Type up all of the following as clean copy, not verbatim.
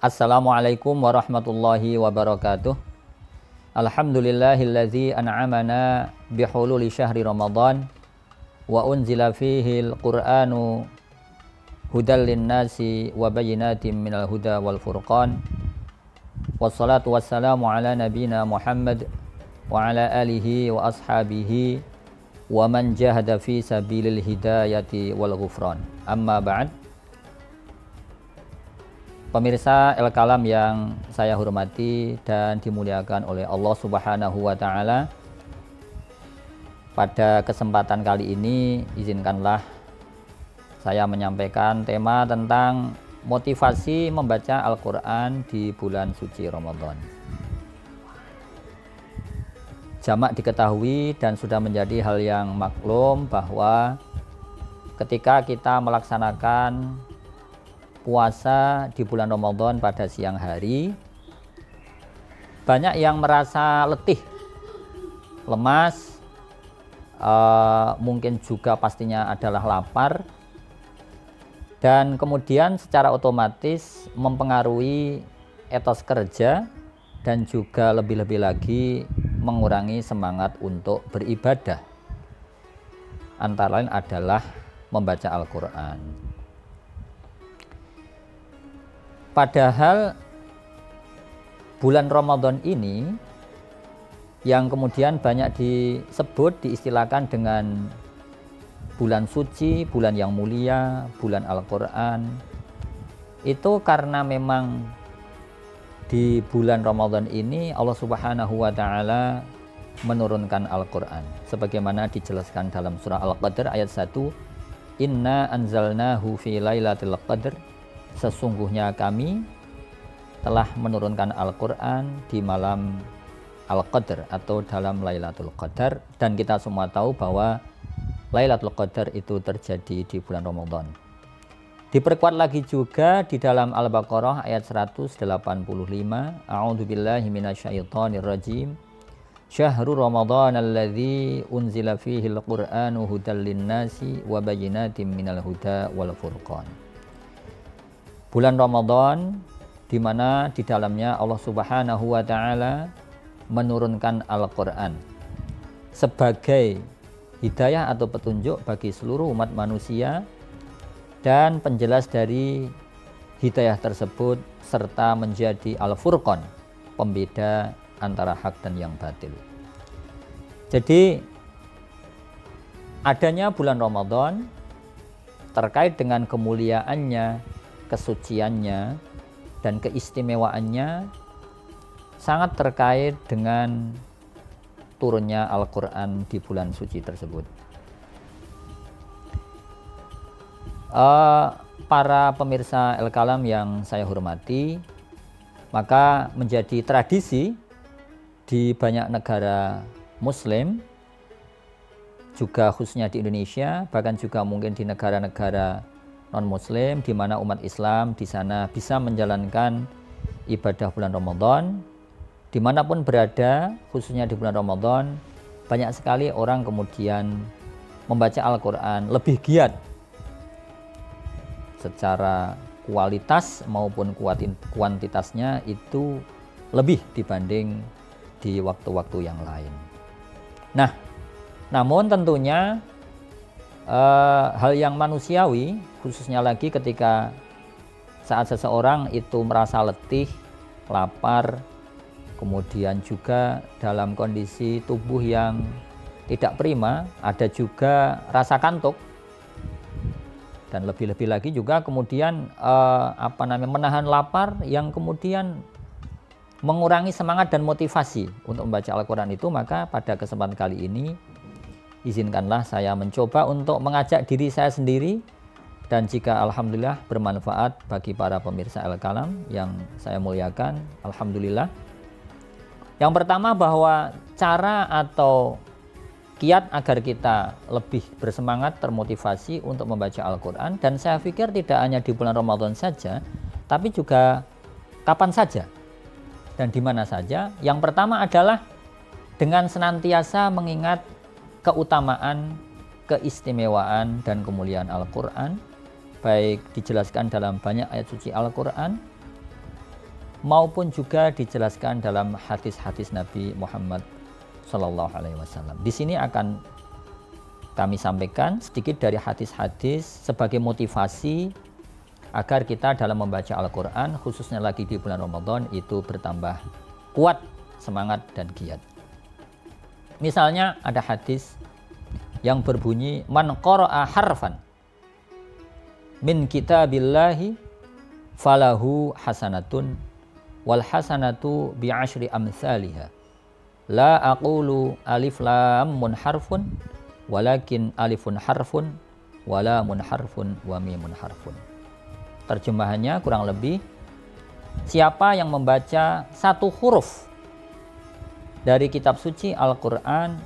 Assalamualaikum warahmatullahi wabarakatuh. Alhamdulillahilladzi an'amana bihululi syahri Ramadan wa unzila fihil Qur'anu hudal linnasi wa bayyinatin minal huda wal furqan. Wassalatu wassalamu ala nabina Muhammad wa ala alihi wa ashabihi wa man jahada fi sabilil hidayati wal ghufran. Amma ba'd. Pemirsa El-Kalam yang saya hormati dan dimuliakan oleh Allah Subhanahu wa Ta'ala, pada kesempatan kali ini izinkanlah saya menyampaikan tema tentang motivasi membaca Al-Quran di bulan suci Ramadan. Jamak diketahui dan sudah menjadi hal yang maklum bahwa ketika kita melaksanakan puasa di bulan Ramadan pada siang hari, banyak yang merasa letih, lemas, mungkin juga pastinya adalah lapar, dan kemudian secara otomatis mempengaruhi etos kerja dan juga lebih-lebih lagi mengurangi semangat untuk beribadah. Antara lain adalah membaca Al-Quran. Padahal bulan Ramadan ini yang kemudian banyak disebut, diistilahkan dengan bulan suci, bulan yang mulia, bulan Al-Quran, itu karena memang di bulan Ramadan ini Allah Subhanahu wa Ta'ala menurunkan Al-Quran sebagaimana dijelaskan dalam surah Al-Qadr ayat 1, Inna anzalnahu fi lailatul qadr, sesungguhnya kami telah menurunkan Al-Quran di malam Al-Qadr atau dalam Lailatul Qadar, dan kita semua tahu bahwa Lailatul Qadar itu terjadi di bulan Ramadan. Diperkuat lagi juga di dalam Al-Baqarah ayat 185, A'udzubillahi minasyaitonirrajim, Syahrul Ramadan alladzi unzila fihil Qur'anu hudal linnasi wa bayyinatin minal huda wal furqan. Bulan Ramadan di mana di dalamnya Allah Subhanahu wa Ta'ala menurunkan Al-Quran sebagai hidayah atau petunjuk bagi seluruh umat manusia dan penjelas dari hidayah tersebut serta menjadi Al-Furqan, pembeda antara hak dan yang batil. Jadi adanya bulan Ramadan terkait dengan kemuliaannya, kesuciannya dan keistimewaannya sangat terkait dengan turunnya Al-Quran di bulan suci tersebut. Para pemirsa El-Kalam yang saya hormati, maka menjadi tradisi di banyak negara Muslim, juga khususnya di Indonesia, bahkan juga mungkin di negara-negara non-Muslim, di mana umat Islam di sana bisa menjalankan ibadah bulan Ramadan dimanapun berada, khususnya di bulan Ramadan. Banyak sekali orang kemudian membaca Al-Quran lebih giat secara kualitas maupun kuantitasnya itu lebih dibanding di waktu-waktu yang lain. Nah, namun tentunya hal yang manusiawi, khususnya lagi ketika saat seseorang itu merasa letih, lapar, kemudian juga dalam kondisi tubuh yang tidak prima, ada juga rasa kantuk, dan lebih-lebih lagi juga kemudian menahan lapar yang kemudian mengurangi semangat dan motivasi untuk membaca Al-Quran itu. Maka pada kesempatan kali ini izinkanlah saya mencoba untuk mengajak diri saya sendiri, dan jika alhamdulillah bermanfaat bagi para pemirsa El-Kalam yang saya muliakan, alhamdulillah. Yang pertama, bahwa cara atau kiat agar kita lebih bersemangat, termotivasi untuk membaca Al-Quran, dan saya pikir tidak hanya di bulan Ramadan saja, tapi juga kapan saja dan di mana saja. Yang pertama adalah dengan senantiasa mengingat keutamaan, keistimewaan, dan kemuliaan Al-Quran, baik dijelaskan dalam banyak ayat suci Al-Quran maupun juga dijelaskan dalam hadis-hadis Nabi Muhammad Sallallahu Alaihi Wasallam. Di sini akan kami sampaikan sedikit dari hadis-hadis sebagai motivasi agar kita dalam membaca Al-Quran, khususnya lagi di bulan Ramadan, itu bertambah kuat semangat dan giat. Misalnya ada hadis yang berbunyi, man qara'a harfan min kitabillahi falahu hasanatun wal hasanatu bi asyri amsalihha. La aqulu alif lam mun harfun walakin alifun harfun wala mun harfun wa mimun harfun. Terjemahannya kurang lebih, siapa yang membaca satu huruf dari kitab suci Al-Quran,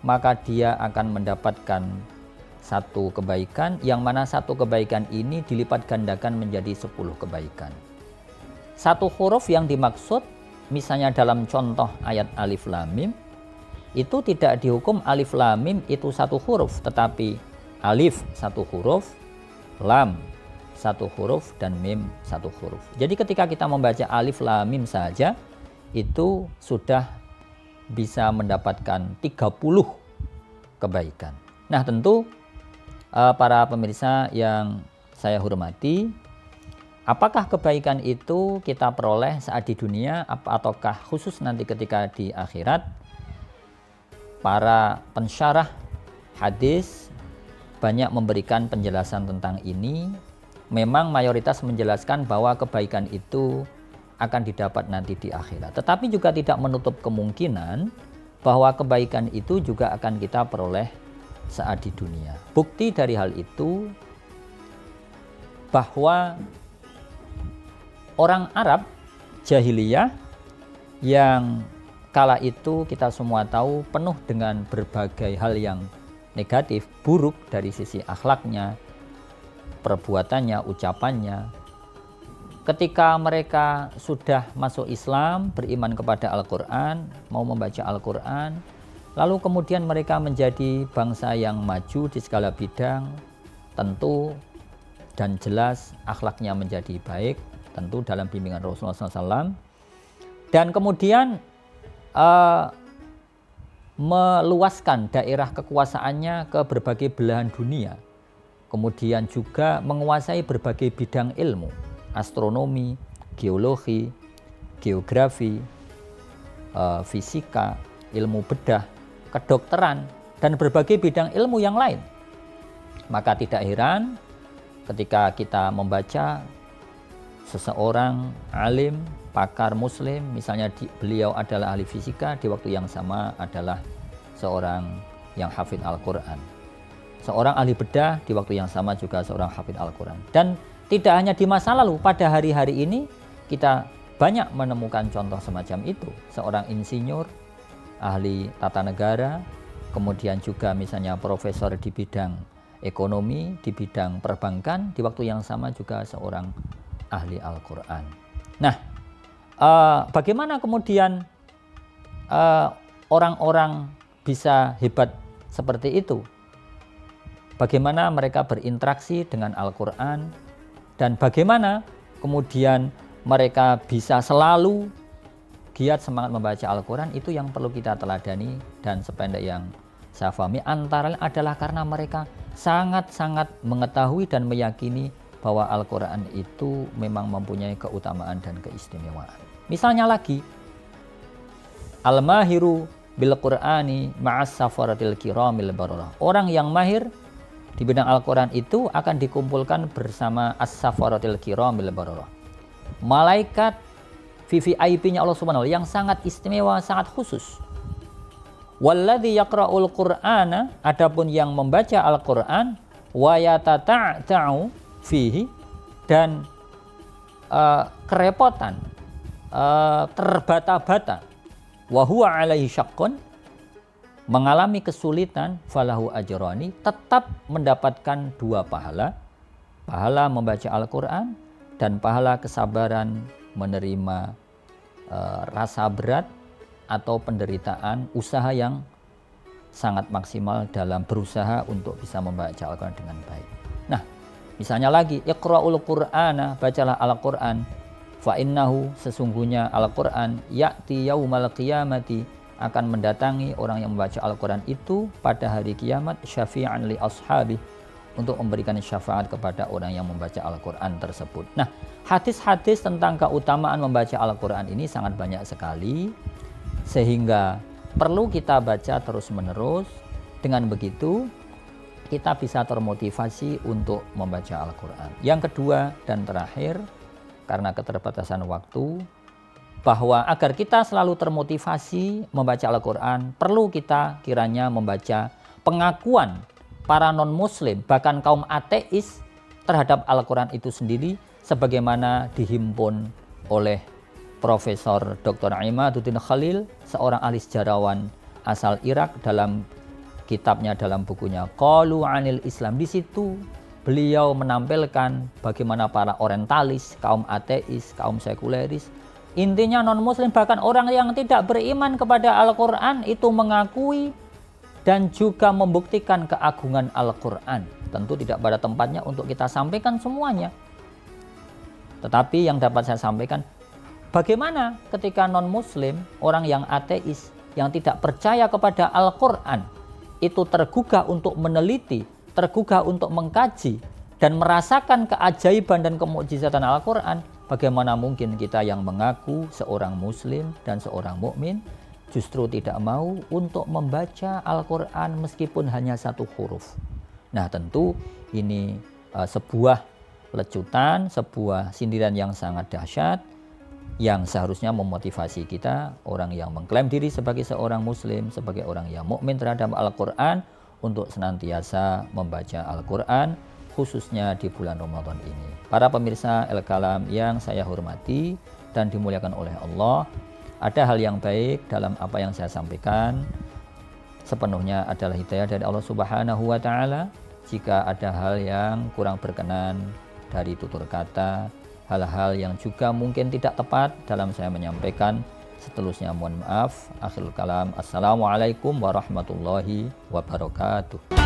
maka dia akan mendapatkan satu kebaikan, yang mana satu kebaikan ini dilipat gandakan menjadi 10 kebaikan. Satu huruf yang dimaksud, misalnya dalam contoh ayat alif lam mim, itu tidak dihukum alif lam mim itu satu huruf, tetapi alif satu huruf, lam satu huruf, dan mim satu huruf. Jadi ketika kita membaca alif lam mim saja, itu sudah bisa mendapatkan 30 kebaikan. Nah, tentu para pemirsa yang saya hormati, apakah kebaikan itu kita peroleh saat di dunia ataukah khusus nanti ketika di akhirat? Para pensyarah hadis banyak memberikan penjelasan tentang ini. Memang mayoritas menjelaskan bahwa kebaikan itu akan didapat nanti di akhirat. Tetapi juga tidak menutup kemungkinan bahwa kebaikan itu juga akan kita peroleh saat di dunia. Bukti dari hal itu bahwa orang Arab jahiliyah yang kala itu kita semua tahu penuh dengan berbagai hal yang negatif, buruk dari sisi akhlaknya, perbuatannya, ucapannya. Ketika mereka sudah masuk Islam, beriman kepada Al-Quran, mau membaca Al-Quran, lalu kemudian mereka menjadi bangsa yang maju di segala bidang, tentu dan jelas akhlaknya menjadi baik, tentu dalam bimbingan Rasulullah SAW, dan kemudian meluaskan daerah kekuasaannya ke berbagai belahan dunia. Kemudian juga menguasai berbagai bidang ilmu, astronomi, geologi, geografi, fisika, ilmu bedah, kedokteran, dan berbagai bidang ilmu yang lain. Maka tidak heran ketika kita membaca seseorang alim, pakar muslim, misalnya beliau adalah ahli fisika, di waktu yang sama adalah seorang yang hafid Al-Quran. Seorang ahli bedah, di waktu yang sama juga seorang hafid Al-Quran. Dan tidak hanya di masa lalu, pada hari-hari ini kita banyak menemukan contoh semacam itu. Seorang insinyur, ahli tata negara, kemudian juga misalnya profesor di bidang ekonomi, di bidang perbankan, di waktu yang sama juga seorang ahli Al-Quran. Nah, bagaimana kemudian orang-orang bisa hebat seperti itu? Bagaimana mereka berinteraksi dengan Al-Quran, dan bagaimana kemudian mereka bisa selalu giat semangat membaca Al-Quran, itu yang perlu kita teladani. Dan sependek yang saya pahami, antara lain adalah karena mereka sangat-sangat mengetahui dan meyakini bahwa Al-Quran itu memang mempunyai keutamaan dan keistimewaan. Misalnya lagi, Al-Mahiru bil-Qur'ani ma'as safaratil kiramil bararah. Orang yang mahir di bidang Al-Quran itu akan dikumpulkan bersama as-safaratil kiramil bararah, malaikat VVIP-nya Allah Subhanahu wa ta'ala yang sangat istimewa, sangat khusus. Walladzi yaqra'ul Qur'ana, adapun yang membaca Al-Quran, wa yatata'u fihi, dan kerepotan, terbata-bata, wa huwa alaihi syaqqun, mengalami kesulitan, falahu ajrani, tetap mendapatkan 2 pahala. Pahala membaca Al-Quran dan pahala kesabaran menerima rasa berat atau penderitaan, usaha yang sangat maksimal dalam berusaha untuk bisa membaca Al-Quran dengan baik. Nah, misalnya lagi, iqra'ul Qur'ana, bacalah Al-Quran, Fa innahu, sesungguhnya Al-Quran, ya'ti yaumal qiyamati, akan mendatangi orang yang membaca Al-Quran itu pada hari kiamat, syafi'an li ashabi, untuk memberikan syafaat kepada orang yang membaca Al-Quran tersebut. Nah, hadis-hadis tentang keutamaan membaca Al-Quran ini sangat banyak sekali, sehingga perlu kita baca terus-menerus. Dengan begitu kita bisa termotivasi untuk membaca Al-Quran. Yang kedua dan terakhir, karena keterbatasan waktu, bahwa agar kita selalu termotivasi membaca Al-Quran, perlu kita kiranya membaca pengakuan para non-muslim, bahkan kaum ateis terhadap Al-Quran itu sendiri, sebagaimana dihimpun oleh Profesor Dr. Imaduddin Khalil, seorang ahli sejarawan asal Irak, dalam kitabnya, dalam bukunya Qalu Anil Islam. Di situ beliau menampilkan bagaimana para orientalis, kaum ateis, kaum sekuleris, intinya non-muslim, bahkan orang yang tidak beriman kepada Al-Quran itu mengakui dan juga membuktikan keagungan Al-Quran. Tentu tidak pada tempatnya untuk kita sampaikan semuanya. Tetapi yang dapat saya sampaikan, bagaimana ketika non-muslim, orang yang ateis, yang tidak percaya kepada Al-Quran, itu tergugah untuk meneliti, tergugah untuk mengkaji, dan merasakan keajaiban dan kemukjizatan Al-Quran. Bagaimana mungkin kita yang mengaku seorang muslim dan seorang mukmin justru tidak mau untuk membaca Al-Quran meskipun hanya satu huruf. Nah, tentu ini sebuah lecutan, sebuah sindiran yang sangat dahsyat, yang seharusnya memotivasi kita, orang yang mengklaim diri sebagai seorang muslim, sebagai orang yang mukmin terhadap Al-Quran, untuk senantiasa membaca Al-Quran, khususnya di bulan Ramadan ini. Para pemirsa El-Kalam yang saya hormati dan dimuliakan oleh Allah, ada hal yang baik dalam apa yang saya sampaikan, sepenuhnya adalah hidayah dari Allah Subhanahu wa Ta'ala. Jika ada hal yang kurang berkenan dari tutur kata, hal-hal yang juga mungkin tidak tepat dalam saya menyampaikan, seterusnya mohon maaf. Akhirul kalam, assalamualaikum warahmatullahi wabarakatuh.